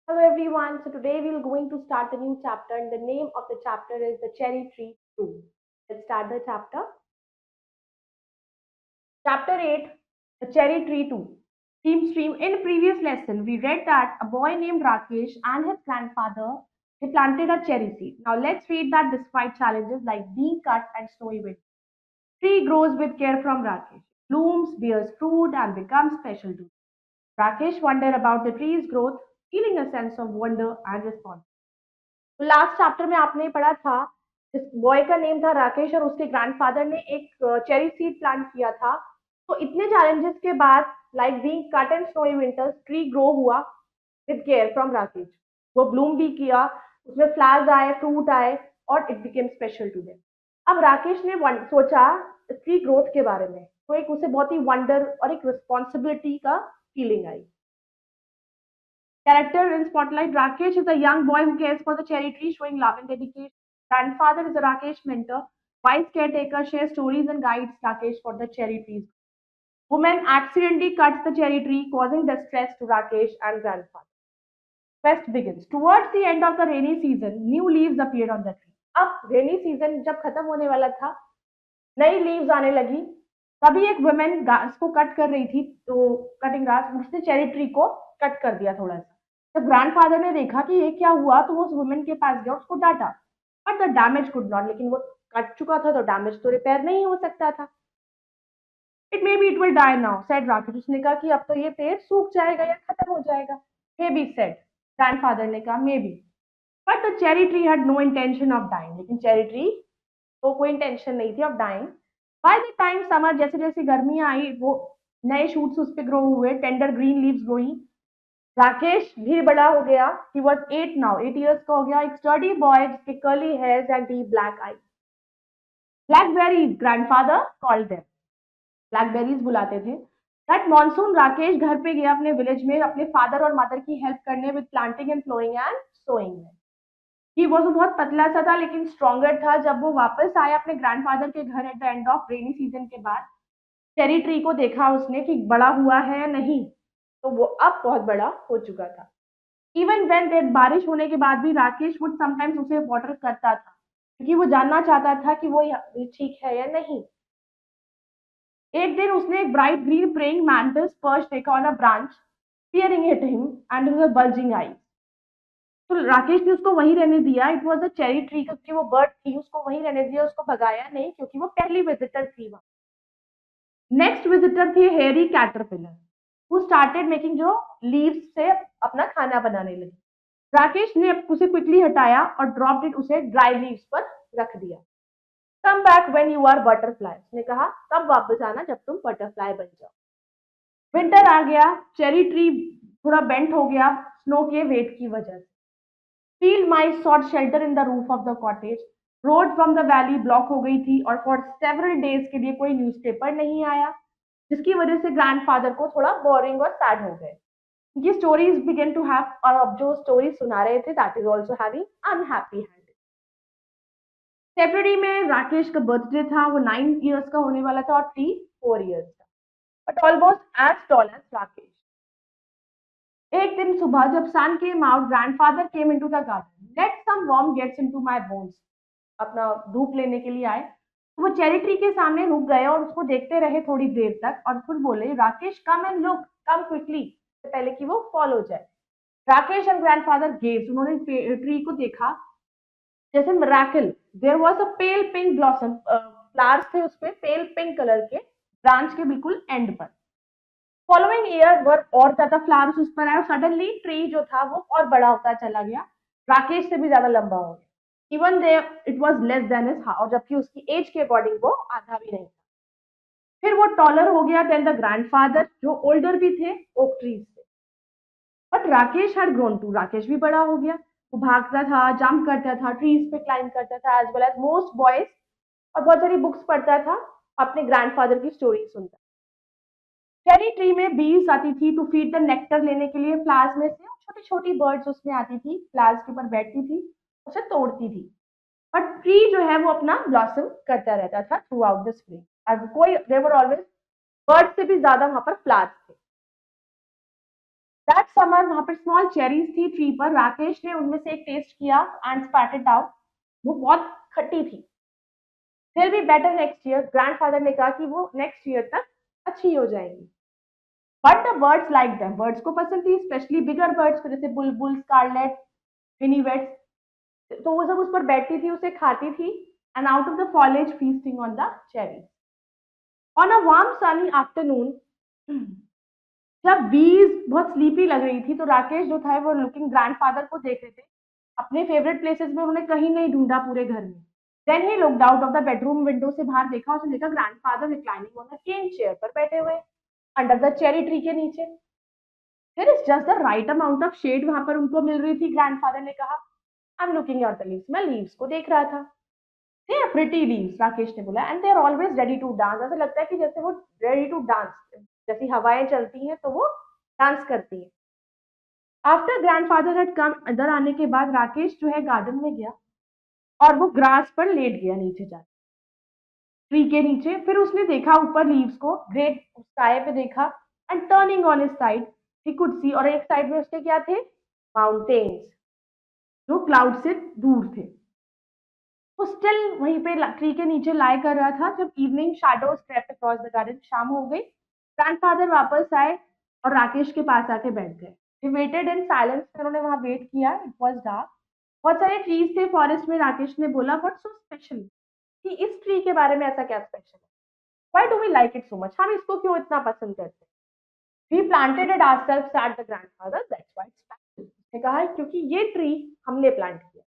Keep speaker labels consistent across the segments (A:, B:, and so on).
A: Hello everyone. So today we're going to start a new chapter and the name of the chapter is The Cherry Tree 2. Let's start the chapter. Chapter 8, The Cherry Tree 2. Theme stream. In previous lesson, we read that a boy named Rakesh and his grandfather, they planted a cherry seed. Now let's read that despite challenges like being cut and snowy wind, tree grows with care from Rakesh, blooms, bears fruit and becomes special to him. Rakesh wondered about the tree's growth, feeling a sense of wonder and responsibility. तो last chapter में आपने पढ़ा था इस boy का name था राकेश और उसके ग्रैंडफादर ने एक चेरी सीड प्लांट किया था। तो इतने चैलेंजेस के बाद like being cut and snowy winters tree grow हुआ विद केयर फ्रॉम राकेश। वो ब्लूम भी किया, उसमें फ्लावर्स आए, फ्रूट आए और it became special to them. अब राकेश ने सोचा ट्री ग्रोथ के बारे में, तो एक उसे बहुत ही वंडर और एक रिस्पॉन्सिबिलिटी का feeling I. Character in Spotlight: Rakesh is a young boy who cares for the cherry tree, showing love and dedication. Grandfather is a Rakesh mentor. Wise caretaker shares stories and guides Rakesh for the cherry trees. Woman accidentally cuts the cherry tree, causing distress to Rakesh and grandfather. Fest begins. Towards the end of the rainy season, new leaves appeared on the tree. अब rainy season जब खत्म होने वाला था, नई leaves आने लगी। तभी एक वुमेन घास को कट कर रही थी, तो कटिंग ग्रास उसने चेरी ट्री को कट कर दिया थोड़ा सा। जब ग्रैंडफादर ने देखा कि ये क्या हुआ, तो वो उस वुमेन के पास गया, उसको डांटा, but the damage could not, लेकिन वो कट चुका था तो डैमेज तो रिपेयर नहीं हो सकता था। It may be it will die now said Rakesh. उसने कहा कि अब तो ये पेड़ सूख जाएगा या खत्म हो जाएगा। मे बी सेड, ग्रैंडफादर ने कहा may be, but the cherry tree had no intention of dying. लेकिन चेरी ट्री तो कोई इंटेंशन नहीं थी of dying. By the time summer, जैसे जैसे गर्मियां आई, वो नए शूट्स उस पे ग्रो हुए, tender green leaves growing. Rakesh भी बड़ा हो गया। ही वाज 8 नाउ, 8 इयर्स का हो गया, एक स्टडी बॉय जिसके curly hairs and deep black eyes. Blackberries grandfather called them, blackberries बुलाते थे। दैट मॉनसून राकेश घर पे गया अपने विलेज में अपने फादर और मदर की हेल्प करने with planting and flowing and sowing में। ही वो बहुत पतला सा था लेकिन स्ट्रॉन्गर था। जब वो वापस आया अपने ग्रैंडफादर के घर at the end of rainy season के बाद, चेरी ट्री को देखा उसने कि बड़ा हुआ है या नहीं, तो वो अब बहुत बड़ा हो चुका था। इवन वेन देर बारिश होने के बाद भी राकेश वुड समटाइम्स उसे वाटर करता था, क्योंकि वो जानना चाहता था कि वो ठीक है या नहीं। एक दिन उसने एक bright green praying mantis perch देखा on a branch, staring at him and with bulging eye. तो राकेश ने उसको वहीं रहने दिया। It was a cherry tree, क्योंकि वो बर्ड थी, उसको वहीं रहने दिया, उसको भगाया नहीं, क्योंकि वो पहली विजिटर थी वहां। नेक्स्ट विजिटर थी हेरी कैटरपिलर, हु स्टार्टेड मेकिंग, जो लीव्स से अपना खाना बनाने लगी। राकेश ने उसे क्विकली हटाया और ड्रॉप इट, उसे ड्राई लीव्स पर रख दिया। Come back when you are butterfly, उसने कहा तब वापस आना जब तुम बटरफ्लाई बन जाओ। विंटर आ गया, चेरी ट्री थोड़ा बेंट हो गया स्नो के वेट की वजह से। Field mice sought shelter in the roof of the cottage. Road from the valley block हो गई थी और फॉर सेवरल डेज के लिए कोई न्यूज़पेपर नहीं आया, जिसकी वजह से ग्रैंडफादर को थोड़ा बोरिंग और सैड हो गए। ये स्टोरीज बिगन टू हैव, और अब जो स्टोरी सुना रहे थे that is also having unhappy ending. February में राकेश का बर्थडे था, वो 9 इयर्स का होने वाला था और ट्री 4 इयर्स का, but almost as tall as Rakesh. एक दिन सुबह जब sun came out, grandfather came into the garden. Let some warm gets into my bones, अपना धूप लेने के लिए आए। तो वो चेरी ट्री के सामने रुक गए और उसको देखते रहे थोड़ी देर तक, और फिर बोले Rakesh come and look, come quickly, पहले कि वो फॉल हो जाए। राकेश एंड ग्रैंडफादर गेव्स, उन्होंने ट्री को देखा जैसे miracle. There was a pale pink blossom, flowers थे उसपे पेल पिंक कलर के, ब्रांच के बिल्कुल एंड पर। फॉलोइंग ईयर वर और ज्यादा फ्लावर्स उस पर आए और सडनली ट्री जो था वो और बड़ा होता चला गया, राकेश से भी ज्यादा लंबा हो गया। Even they it was less than his, और जबकि उसकी एज के अकॉर्डिंग वो आधा भी नहीं था। फिर वो टॉलर हो गया देन द ग्रैंडफादर, जो ओल्डर भी थे ओक ट्रीज से। But Rakesh had grown too, Rakesh भी बड़ा हो गया। वो भागता था, जंप करता था, ट्रीज पे क्लाइंब करता था as well as most boys, और बहुत सारी बुक्स पढ़ता था, अपने ग्रैंडफादर की स्टोरी सुनता। चेरी ट्री में बीज आती थी टू फीड द नेक्टर लेने के लिए फ्लावर्स में से, छोटी छोटी बर्ड्स उसमें आती थी, फ्लावर्स के ऊपर बैठती थी, उसे तोड़ती थी। और ट्री जो है वो अपना ब्लॉसम करता रहता था थ्रू आउट द स्प्रिंग, और कोई देयर वर ऑलवेज बर्ड से भी ज्यादा वहां पर फ्लावर्स थे। दैट समर वहां पर स्मॉल चेरीज थी ट्री पर। राकेश ने उनमें से एक टेस्ट किया एंड स्पैट इट आउट। वो बहुत खट्टी थी। दिल be better next year, grandfather ने कहा कि वो नेक्स्ट ईयर तक अच्छी हो जाएंगी। But the birds like them, birds को पसंद थी, स्पेशली बिगर बर्ड्स जैसे बुलबुल, स्कारलेट, मिनीवेट्स। तो वो जब उस पर बैठती थी, उसे खाती थी, and out of the फॉलेज feasting on the cherry. On a warm Sunny afternoon, जब बीज बहुत स्लीपी लग रही थी, तो राकेश जो था वो लुकिंग ग्रैंडफादर को देख रहे थे। अपने फेवरेट प्लेसेस में उन्होंने कहीं नहीं ढूंढा पूरे घर में। Then he looked out of the bedroom window से बाहर देखा, उसने देखा grandfather reclining on a cane chair पर बैठे हुए अंडर द चेरी ट्री के नीचे। There is just the right amount of shade वहां पर उनको मिल रही थी। ग्रैंडफादर ने कहा, I am looking at the leaves, मैं लीव्स को देख रहा था। They are pretty leaves, Rakesh ने बोला, and they are always ready to dance. ऐसा लगता है कि जैसे वो रेडी टू डांस, जैसी हवाएं चलती हैं तो वो डांस करती है। आफ्टर ग्रैंडफादर हैड कम, इधर आने के बाद राकेश जो है गार्डन में गया और वो ग्रास पर लेट गया नीचे जाके, ट्री के नीचे। फिर उसने देखा ऊपर लीव्स को, ग्रेट स्काई पे देखा, and turning on his side he could see, और एक साइड में उसके क्या थे, माउंटेन्स, जो क्लाउड से दूर थे। वो स्टिल वहीं पे ट्री के नीचे लाई कर रहा था जब evening shadows crept across the garden, शाम हो गई। ग्रैंडफादर वापस आए और राकेश के पास आके बैठ गए। He waited in silence, उन्होंने वहां वेट किया। इट वॉज डार्क, बहुत सारे ट्रीज थे फॉरेस्ट में। राकेश ने बोला, व्हाट्स सो स्पेशल, कि इस ट्री के बारे में ऐसा क्या स्पेशल है, why do we like it so much, हम इसको क्यों इतना पसंद करते हैं। We planted it ourselves at the grandfather, that's why it's special. उसने कहा क्योंकि ये ट्री हमने प्लांट किया।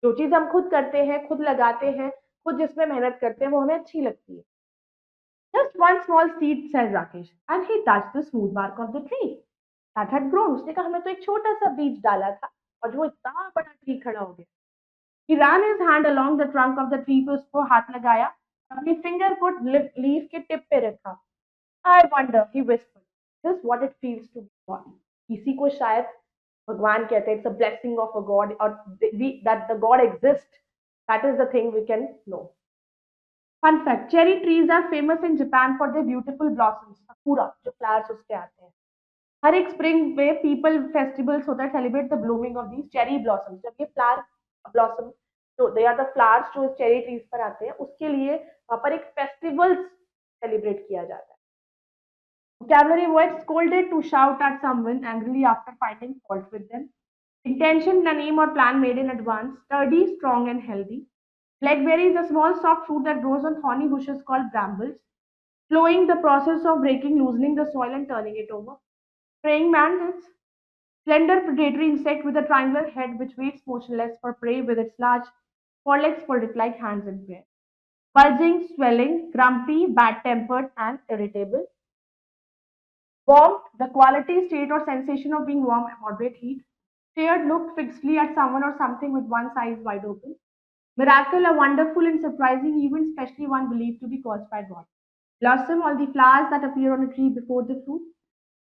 A: जो चीज हम खुद करते हैं, खुद लगाते हैं, खुद जिसमें मेहनत करते हैं, वो हमें अच्छी लगती है। Just one small seed, said Rakesh, and he touched the smooth bark of the tree that had grown. उसने कहा, हमने तो एक छोटा सा बीज डाला था और वो इतना बड़ा ट्री खड़ा हो गया। He ran his hand along the trunk of the tree, पे उसको हाथ लगाया, अपनी फिंगर को लीफ के टिप पे रखा। I wonder, he whispered, this is what it feels to be God. इसी को शायद भगवान कहते हैं, it's a blessing of a God, or that the God exists. That is the thing we can know. Fun fact, cherry trees are famous in Japan for their beautiful blossoms, sakura, जो flowers उसके आते हैं। हर एक spring में people festivals होता है, celebrate the blooming of these cherry blossoms. जब ये फ्लावर ब्लॉसम, जो दे आर द फ्लावर्स जो चेरी ट्रीज पर आते हैं, उसके लिए वहां पर एक फेस्टिवल सेलिब्रेट किया जाता है। Vocabulary words: scolded, to shout at someone angrily after finding fault with them. Intention, a name or plan made in advance. Sturdy, strong, and healthy. Blackberry is a small soft fruit that grows on thorny bushes called brambles. Flowing, the process of breaking, loosening the soil and turning it over. Praying mantis, slender predatory insect with a triangular head which waits motionless for prey with its large forelegs folded like hands in prayer. Bulging, swelling, grumpy, bad-tempered, and irritable. Warmth, the quality, state, or sensation of being warm at moderate heat. Stared, looked fixedly at someone or something with one's eyes wide open. Miracle, a wonderful and surprising event, especially one believed to be caused by God. Blossom, all the flowers that appear on a tree before the fruit.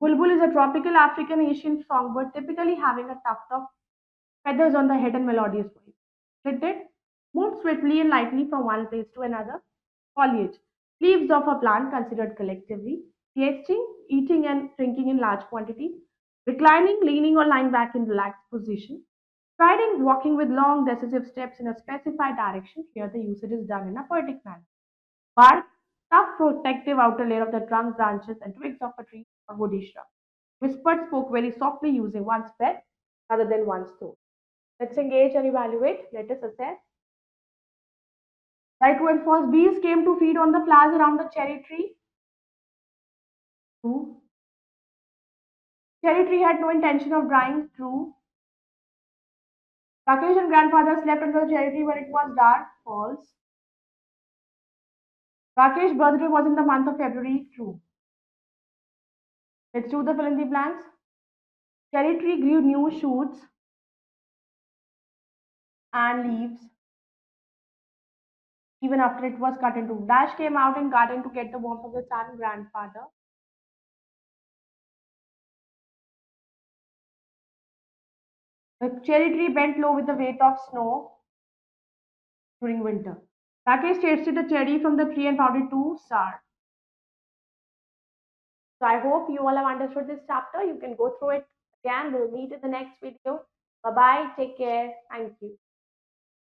A: Bulbul is a tropical African Asian songbird, typically having a tuft of feathers on the head and melodious voice. Flitted, moved swiftly and lightly from one place to another. Foliage, leaves of a plant considered collectively. Siesting, eating and drinking in large quantity. Reclining, leaning or lying back in relaxed position. Striding, walking with long decisive steps in a specified direction. Here the usage is done in a poetic manner. Bark, tough protective outer layer of the trunk, branches, and twigs of a tree or woody shrub. Whispered, spoke very softly using one's breath rather than one's throat. Let's engage and evaluate. Let us assess. Right, true and false. Bees came to feed on the flowers around the cherry tree. True. Cherry tree had no intention of drying. True. Rakesh and grandfather slept under the cherry tree when it was dark. False. Rakesh's birthday was in the month of February. True. Let's do the fill in the blanks. Cherry tree grew new shoots and leaves even after it was cut into. Dash came out in garden to get the warmth of the sun. Grandfather. The cherry tree bent low with the weight of snow during winter. Rakesh tasted the cherry from the tree and found it too sour. So I hope you all have understood this chapter. You can go through it again. We'll meet in the next video. Bye bye. Take care. Thank you.